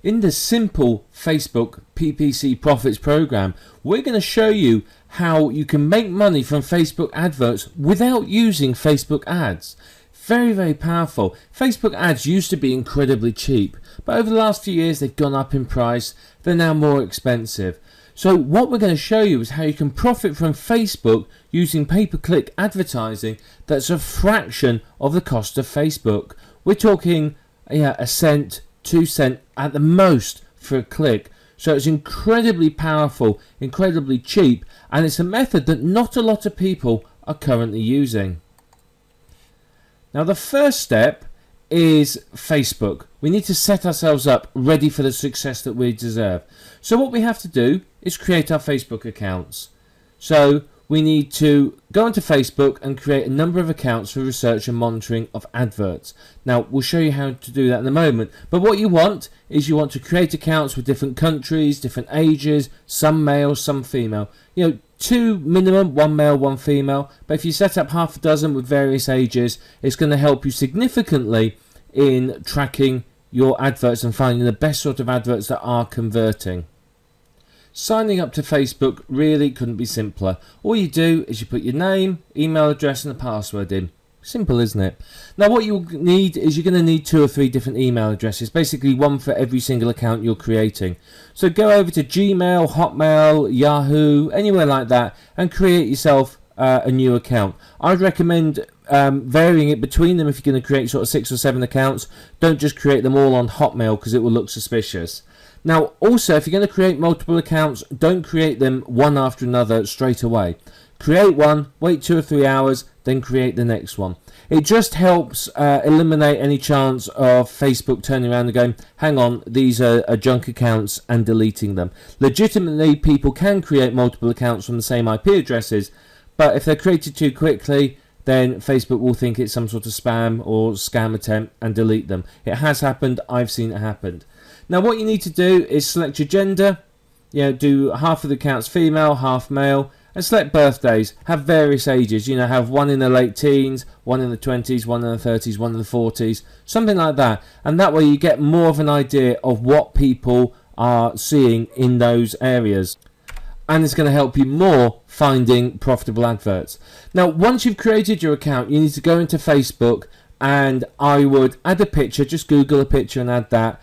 In the simple Facebook PPC profits program, we're going to show you how you can make money from Facebook adverts without using Facebook ads. Very, very powerful. Facebook ads used to be incredibly cheap, but over the last few years they've gone up in price. They're now more expensive. So what we're going to show you is how you can profit from Facebook using pay-per-click advertising that's a fraction of the cost of Facebook. We're talking a cent, 2 cents at the most for a click. So it's incredibly powerful, incredibly cheap, and it's a method that not a lot of people are currently using. Now the first step is Facebook. We need to set ourselves up ready for the success that we deserve. So what we have to do is create our Facebook accounts. So we need to go into Facebook and create a number of accounts for research and monitoring of adverts. Now we'll show you how to do that in a moment, but what you want is you want to create accounts with different countries, different ages, some male, some female. You know, 2 minimum, 1 male, 1 female, but if you set up half a dozen with various ages, it's going to help you significantly in tracking your adverts and finding the best sort of adverts that are converting. Signing up to Facebook really couldn't be simpler. All you do is you put your name, email address and a password in. Simple, isn't it? Now what you'll need is you're going to need 2 or 3 different email addresses, basically one for every single account you're creating. So go over to Gmail, Hotmail, Yahoo, anywhere like that, and create yourself a new account. I'd recommend varying it between them if you're going to create sort of 6 or 7 accounts. Don't just create them all on Hotmail because it will look suspicious. Now also, if you're going to create multiple accounts, don't create them one after another straight away. Create one, wait 2 or 3 hours, then create the next one. It just helps eliminate any chance of Facebook turning around and going, hang on, these are junk accounts, and deleting them. Legitimately, people can create multiple accounts from the same IP addresses, but if they're created too quickly, then Facebook will think it's some sort of spam or scam attempt and delete them. It has happened. I've seen it happen. Now what you need to do is select your gender. Do half of the accounts female, half male, and select birthdays. Have various ages. Have one in the late teens, one in the 20s, one in the 30s, one in the 40s, something like that. And that way you get more of an idea of what people are seeing in those areas. And it's going to help you more finding profitable adverts. Now, once you've created your account, you need to go into Facebook, and I would add a picture. Just Google a picture and add that.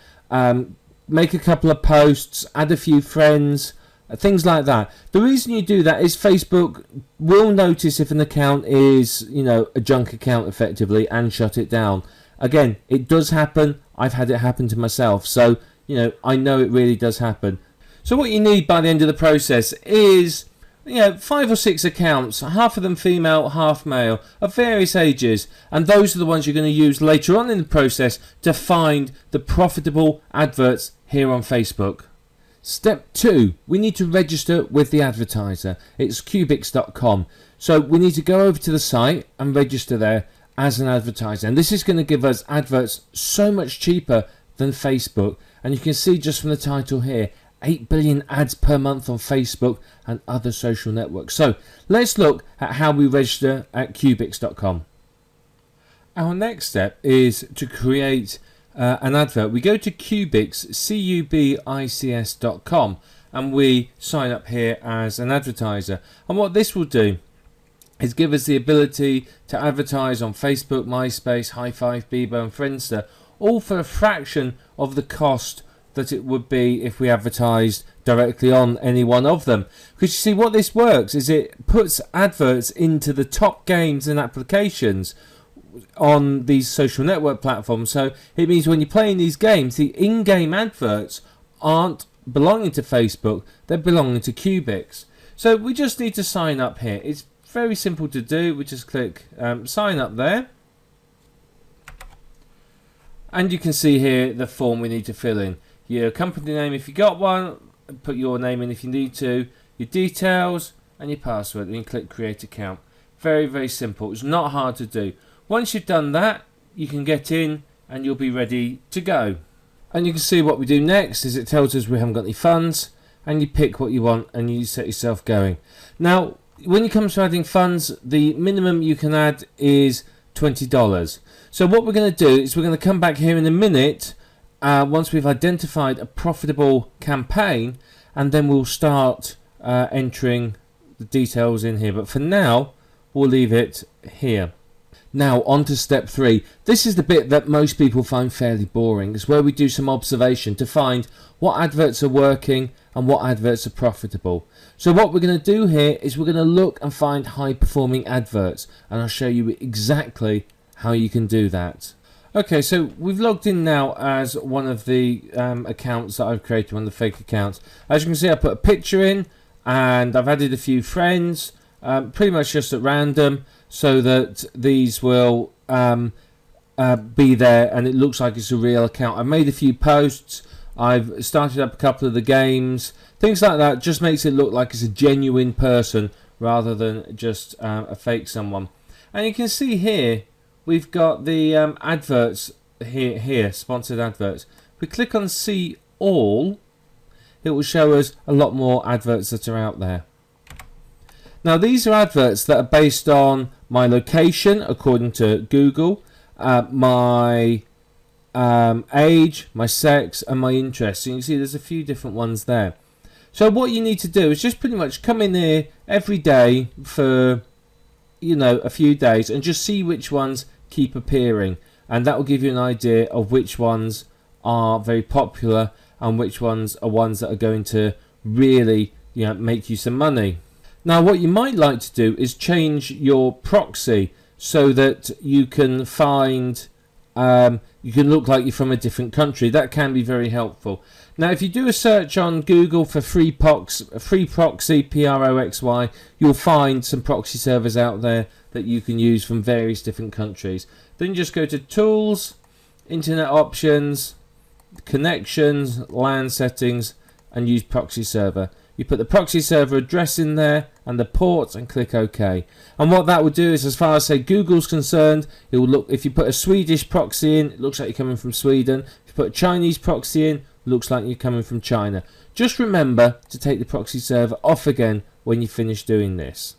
Make a couple of posts, add a few friends, things like that. The reason you do that is Facebook will notice if an account is, a junk account effectively, and shut it down. Again, it does happen. I've had it happen to myself. So, I know it really does happen. So what you need by the end of the process is 5 or 6 accounts, half of them female, half male, of various ages, and those are the ones you're going to use later on in the process to find the profitable adverts here on Facebook. Step 2, we need to register with the advertiser. It's Cubics.com. So we need to go over to the site and register there as an advertiser, and this is going to give us adverts so much cheaper than Facebook. And you can see just from the title here, 8 billion ads per month on Facebook and other social networks. So let's look at how we register at Cubics.com. Our next step is to create an advert. We go to Cubics, Cubics.com, and we sign up here as an advertiser. And what this will do is give us the ability to advertise on Facebook, MySpace, Hi5, Bebo and Friendster, all for a fraction of the cost that it would be if we advertised directly on any one of them. Because you see, what this works is it puts adverts into the top games and applications on these social network platforms. So it means when you're playing these games, the in-game adverts aren't belonging to Facebook, they're belonging to Cubics. So we just need to sign up here. It's very simple to do. We just click sign up there, and you can see here the form we need to fill in. Your company name if you got one, put your name in if you need to, your details and your password, and you click create account. Very, very simple. It's not hard to do. Once you've done that, you can get in and you'll be ready to go. And you can see what we do next is it tells us we haven't got any funds, and you pick what you want and you set yourself going. Now when it comes to adding funds, the minimum you can add is $20. So what we're going to do is we're going to come back here in a minute once we've identified a profitable campaign, and then we'll start entering the details in here. But for now, we'll leave it here. Now on to step 3. This is the bit that most people find fairly boring. It's where we do some observation to find what adverts are working and what adverts are profitable. So what we're going to do here is we're going to look and find high performing adverts, and I'll show you exactly how you can do that. Okay, so we've logged in now as one of the accounts that I've created, one of the fake accounts. As you can see, I put a picture in and I've added a few friends, pretty much just at random, so that these will be there and it looks like it's a real account. I've made a few posts, I've started up a couple of the games, things like that. Just makes it look like it's a genuine person rather than just a fake someone. And you can see here we've got the adverts here, sponsored adverts. If we click on see all, it will show us a lot more adverts that are out there. Now these are adverts that are based on my location according to Google, my age, my sex and my interests. So you can see there's a few different ones there. So what you need to do is just pretty much come in here every day for a few days and just see which ones keep appearing, and that will give you an idea of which ones are very popular and which ones are ones that are going to really make you some money. Now what you might like to do is change your proxy so that you can find you can look like you're from a different country. That can be very helpful. Now if you do a search on Google for free proxy, PROXY, you'll find some proxy servers out there that you can use from various different countries. Then just go to Tools, Internet Options, Connections, LAN Settings, and use Proxy Server. You put the proxy server address in there and the port and click OK. And what that will do is, as far as say Google's concerned, it will look, if you put a Swedish proxy in, it looks like you're coming from Sweden. If you put a Chinese proxy in, it looks like you're coming from China. Just remember to take the proxy server off again when you finish doing this.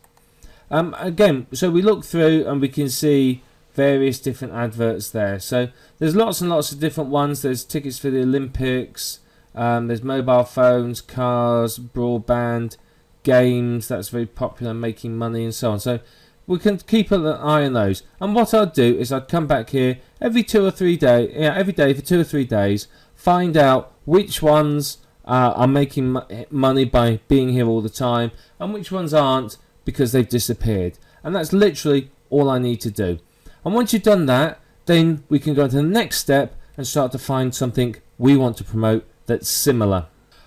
Again, so we look through and we can see various different adverts there. So there's lots and lots of different ones. There's tickets for the Olympics, there's mobile phones, cars, broadband, games, that's very popular, making money and so on. So we can keep an eye on those. And what I'd do is I'd come back here every 2 or 3 days, every day for 2 or 3 days, find out which ones are making money by being here all the time and which ones aren't because they've disappeared. And that's literally all I need to do. And once you've done that, then we can go to the next step and start to find something we want to promote that's similar.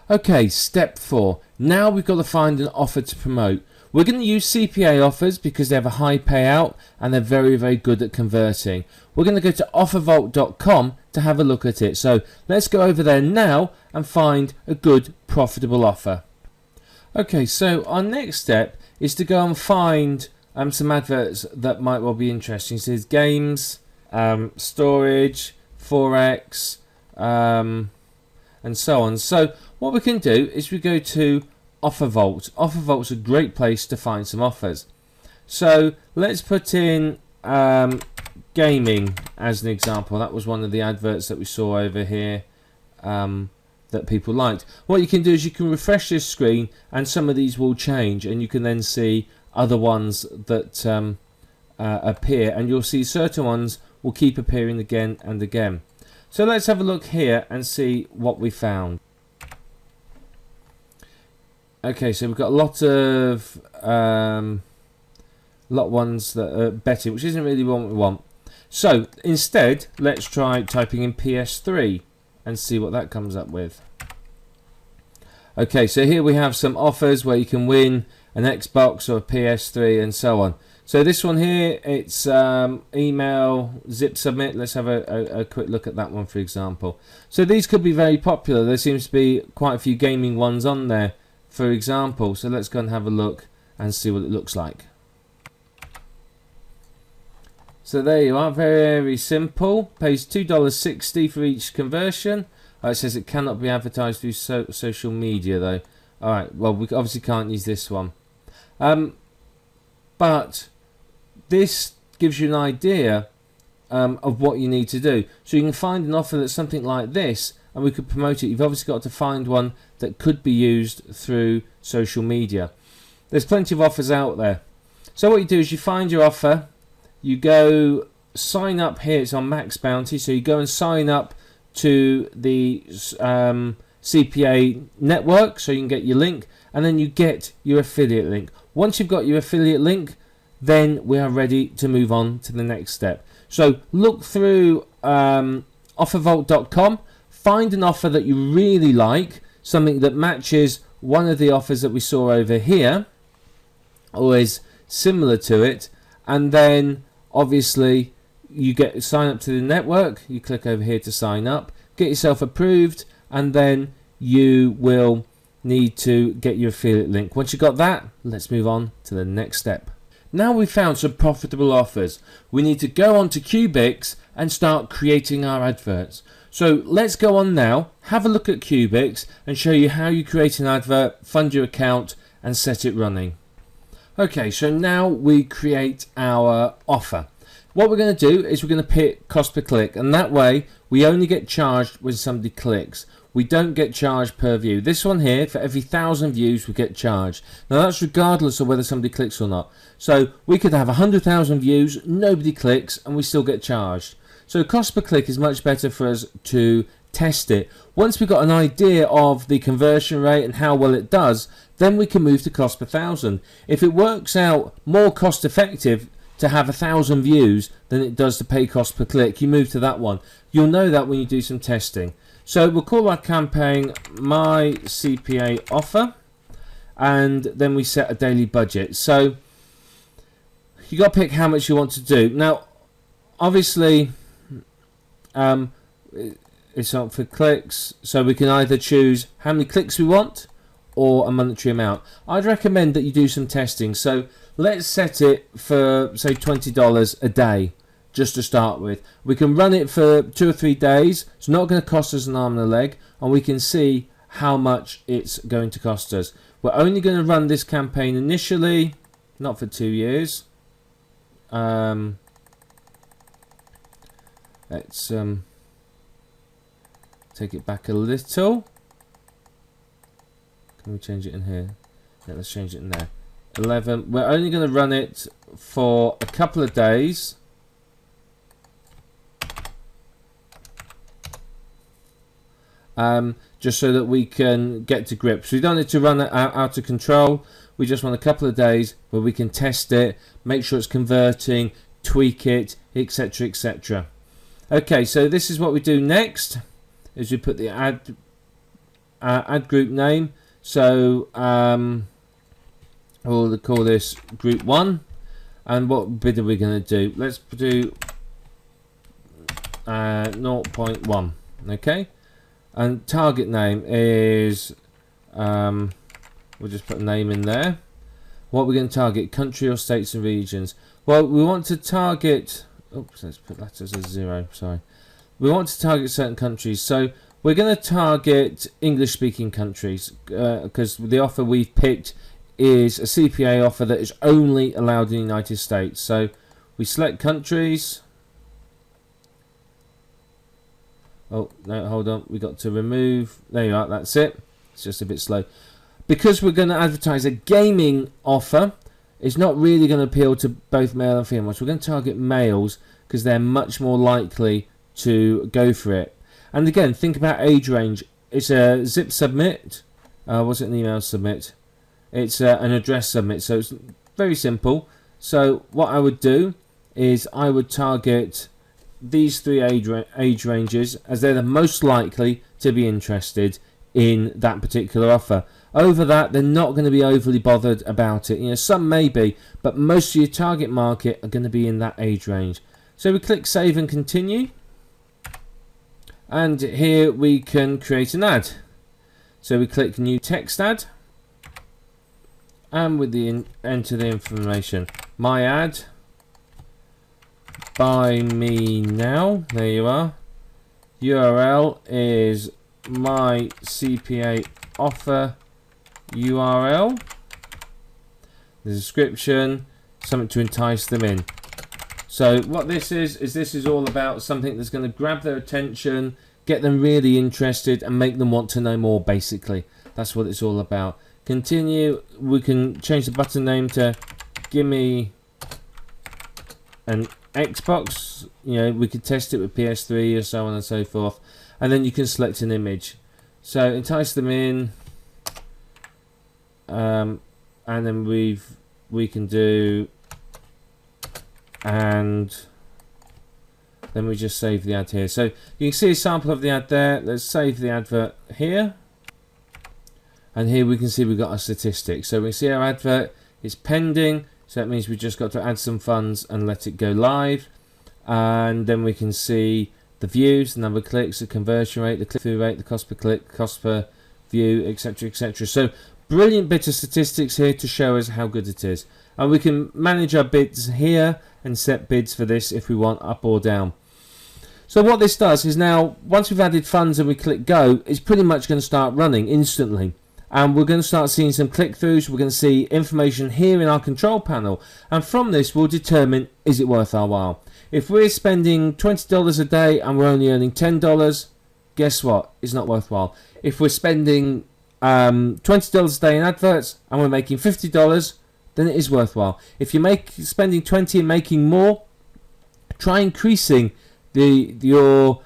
Okay, step 4. Now we've got to find an offer to promote. We're going to use CPA offers because they have a high payout and they're very, very good at converting. We're going to go to offervault.com to have a look at it. So let's go over there now and find a good, profitable offer. Okay, so our next step is to go and find some adverts that might well be interesting. So there's games, storage, Forex, and so on. So what we can do is we go to OfferVault. OfferVault's a great place to find some offers. So let's put in gaming as an example. That was one of the adverts that we saw over here that people liked. What you can do is you can refresh this screen and some of these will change and you can then see other ones that appear, and you'll see certain ones will keep appearing again and again. So let's have a look here and see what we found. Okay, so we've got a lot of ones that are betting, which isn't really what we want. So instead, let's try typing in PS3 and see what that comes up with. Okay, so here we have some offers where you can win an Xbox or a PS3 and so on. So this one here, it's email, zip submit. Let's have a quick look at that one, for example. So these could be very popular. There seems to be quite a few gaming ones on there, for example. So let's go and have a look and see what it looks like. So there you are, very simple. Pays $2.60 for each conversion. It says it cannot be advertised through social media though. Alright, well we obviously can't use this one. But this gives you an idea of what you need to do. So you can find an offer that's something like this, and we could promote it. You've obviously got to find one that could be used through social media. There's plenty of offers out there. So what you do is you find your offer, you go sign up here. It's on Max Bounty, so you go and sign up to the CPA network so you can get your link, and then you get your affiliate link. Once you've got your affiliate link, then we are ready to move on to the next step. So look through offervault.com, find an offer that you really like, something that matches one of the offers that we saw over here or is similar to it, and then obviously you sign up to the network. You click over here to sign up, get yourself approved, and then you will need to get your affiliate link. Once you've got that, let's move on to the next step. Now we've found some profitable offers, we need to go on to Cubics and start creating our adverts. So let's go on now, have a look at Cubics and show you how you create an advert, fund your account and set it running. Okay, so now we create our offer. What we're going to do is we're going to pick cost per click, and that way we only get charged when somebody clicks. We don't get charged per view. This one here, for every 1,000 views we get charged. Now that's regardless of whether somebody clicks or not. So we could have 100,000 views, nobody clicks, and we still get charged. So cost per click is much better for us to test it. Once we've got an idea of the conversion rate and how well it does, then we can move to cost per 1,000. If it works out more cost effective to have 1,000 views than it does to pay cost per click, you move to that one. You'll know that when you do some testing. So we'll call our campaign My CPA Offer, and then we set a daily budget. So you got to pick how much you want to do. Now obviously it's not for clicks, so we can either choose how many clicks we want or a monetary amount. I'd recommend that you do some testing. So let's set it for say $20 a day just to start with. We can run it for 2 or 3 days. It's not going to cost us an arm and a leg, and we can see how much it's going to cost us. We're only going to run this campaign initially, not for 2 years. Let's take it back a little. Can we change it in here? Yeah, let's change it in there. 11. We're only going to run it for a couple of days. Just so that we can get to grips. We don't need to run it out of control. We just want a couple of days where we can test it, make sure it's converting, tweak it, etc, etc. Okay, so this is what we do next, is we put the ad group name. So we'll call this group 1, and what bid are we going to do? Let's do 0.1. okay, and target name is we'll just put a name in there. What we're going to target, country or states and regions. Well, we want to target, oops, let's put that as a 0, sorry. We want to target certain countries, so we're going to target English speaking countries because the offer we've picked is a CPA offer that is only allowed in the United States. So we select countries. Oh no, hold on, we got to remove, there you are, that's it. It's just a bit slow. Because we're going to advertise a gaming offer, it's not really going to appeal to both male and female. So we're going to target males because they're much more likely to go for it. And again, think about age range. It's a zip submit. Was it an email submit? It's an address submit. So it's very simple. So what I would do is I would target these 3 age ranges as they're the most likely to be interested in that particular offer. Over that, they're not going to be overly bothered about it. You know, some may be, but most of your target market are going to be in that age range. So we click save and continue. And here we can create an ad. So we click new text ad, and with the enter the information, my ad, buy me now. There you are. URL is my CPA offer URL. The description, something to entice them in. So what this is all about something that's going to grab their attention, get them really interested, and make them want to know more. Basically, that's what it's all about. Continue. We can change the button name to "Give me an Xbox." You know, we could test it with PS3 or so on and so forth, and then you can select an image. So entice them in, and then we can do, and then we just save the ad here. So you can see a sample of the ad there. Let's save the advert here, and here we can see we've got our statistics. So we see our advert is pending, so that means we just got to add some funds and let it go live, and then we can see the views, the number of clicks, the conversion rate, the click-through rate, the cost per click, cost per view, etc., etc. So brilliant bit of statistics here to show us how good it is. And we can manage our bids here and set bids for this if we want, up or down. So what this does is now, once we've added funds and we click go, it's pretty much going to start running instantly. And we're going to start seeing some click-throughs. We're going to see information here in our control panel. And from this, we'll determine, is it worth our while? If we're spending $20 a day and we're only earning $10, guess what? It's not worthwhile. If we're spending $20 a day in adverts and we're making $50, then it is worthwhile. If you're spending $20 and making more, try increasing your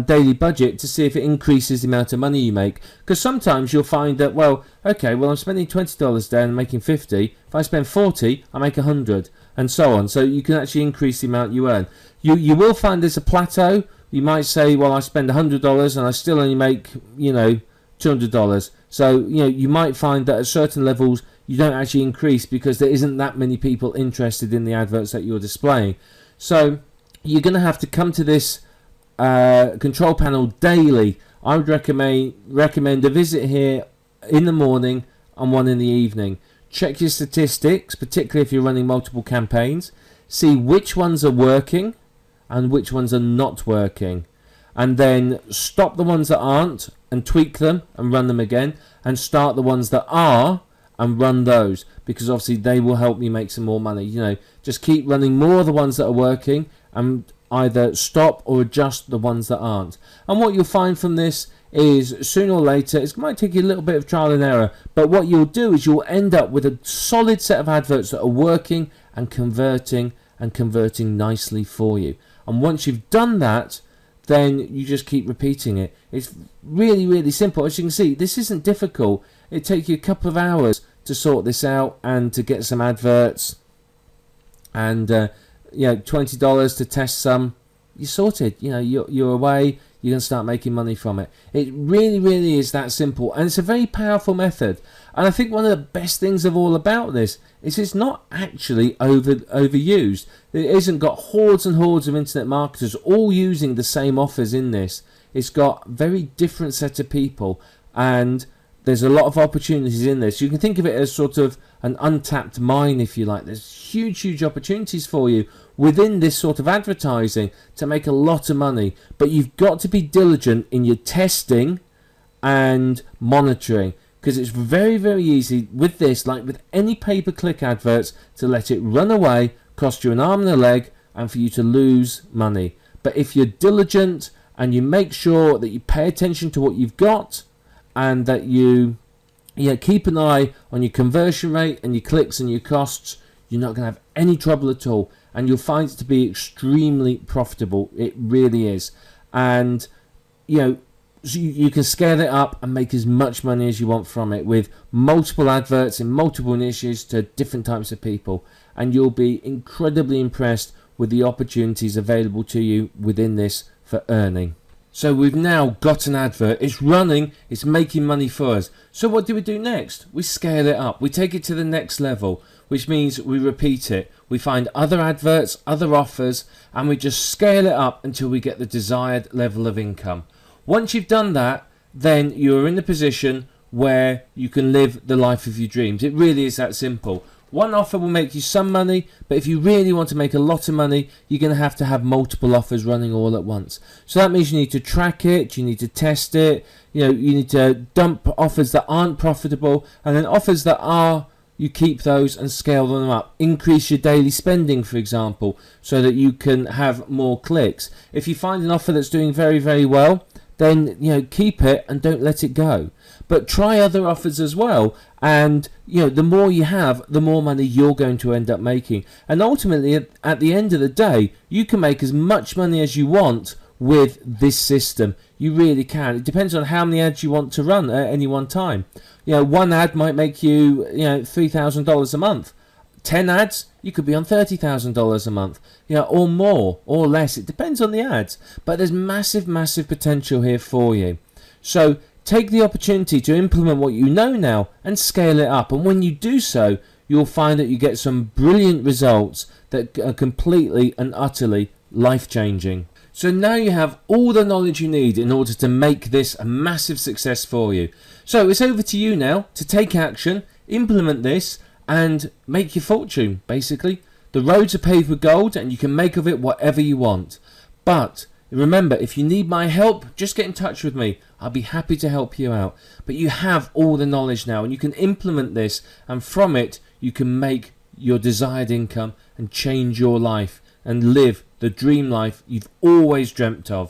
daily budget to see if it increases the amount of money you make. Because sometimes you'll find that, well, okay, well, I'm spending $20 a day and making 50. If I spend 40, I make 100, and so on. So you can actually increase the amount you earn. You will find there's a plateau. You might say, well, I spend $100 and I still only make, you know, $200. So, you know, you might find that at certain levels you don't actually increase because there isn't that many people interested in the adverts that you're displaying. So you're going to have to come to this control panel daily. I would recommend a visit here in the morning and one in the evening. Check your statistics, particularly if you're running multiple campaigns. See which ones are working and which ones are not working. And then stop the ones that aren't and tweak them and run them again. And start the ones that are and run those, because obviously they will help you make some more money. You know, just keep running more of the ones that are working and either stop or adjust the ones that aren't. And what you'll find from this is sooner or later, it might take you a little bit of trial and error, but what you'll do is you'll end up with a solid set of adverts that are working and converting nicely for you. And once you've done that, then you just keep repeating it. It's really, really simple. As you can see, this isn't difficult. It takes you a couple of hours to sort this out and to get some adverts, and you know, $20 to test some. You're sorted. You know, you're away. You can start making money from it. It really, really is that simple, and it's a very powerful method. And I think one of the best things of all about this is it's not actually overused. It isn't got hordes and hordes of internet marketers all using the same offers in this. It's got a very different set of people, and there's a lot of opportunities in this. You can think of it as sort of an untapped mine, if you like. There's huge opportunities for you within this sort of advertising to make a lot of money. But you've got to be diligent in your testing and monitoring, because it's very, very easy with this, like with any pay-per-click adverts, to let it run away, cost you an arm and a leg, and for you to lose money. But if you're diligent and you make sure that you pay attention to what you've got, and that you keep an eye on your conversion rate and your clicks and your costs, you're not going to have any trouble at all, and you'll find it to be extremely profitable. It really is. And you know, so you can scale it up and make as much money as you want from it with multiple adverts in multiple niches to different types of people, and you'll be incredibly impressed with the opportunities available to you within this for earning. So we've now got an advert, it's running, it's making money for us. So what do we do next? We scale it up, we take it to the next level, which means we repeat it. We find other adverts, other offers, and we just scale it up until we get the desired level of income. Once you've done that, then you're in the position where you can live the life of your dreams. It really is that simple. One offer will make you some money, but if you really want to make a lot of money, you're going to have multiple offers running all at once. So that means you need to track it, you need to test it, you know, you need to dump offers that aren't profitable, and then offers that are, you keep those and scale them up. Increase your daily spending, for example, so that you can have more clicks. If you find an offer that's doing very, very well, then keep it and don't let it go. But try other offers as well, and the more you have, the more money you're going to end up making. And ultimately, at the end of the day, you can make as much money as you want with this system. You really can. It depends on how many ads you want to run at any one time. One ad might make you $3,000 a month. 10 ads, you could be on $30,000 a month, or more or less. It depends on the ads, but there's massive potential here for you. So take the opportunity to implement what you know now and scale it up, and when you do so, you'll find that you get some brilliant results that are completely and utterly life-changing. So now you have all the knowledge you need in order to make this a massive success for you. So it's over to you now to take action, implement this, and make your fortune, basically. The roads are paved with gold, and you can make of it whatever you want. But remember, if you need my help, just get in touch with me. I'll be happy to help you out. But you have all the knowledge now, and you can implement this, and from it, you can make your desired income and change your life and live the dream life you've always dreamt of.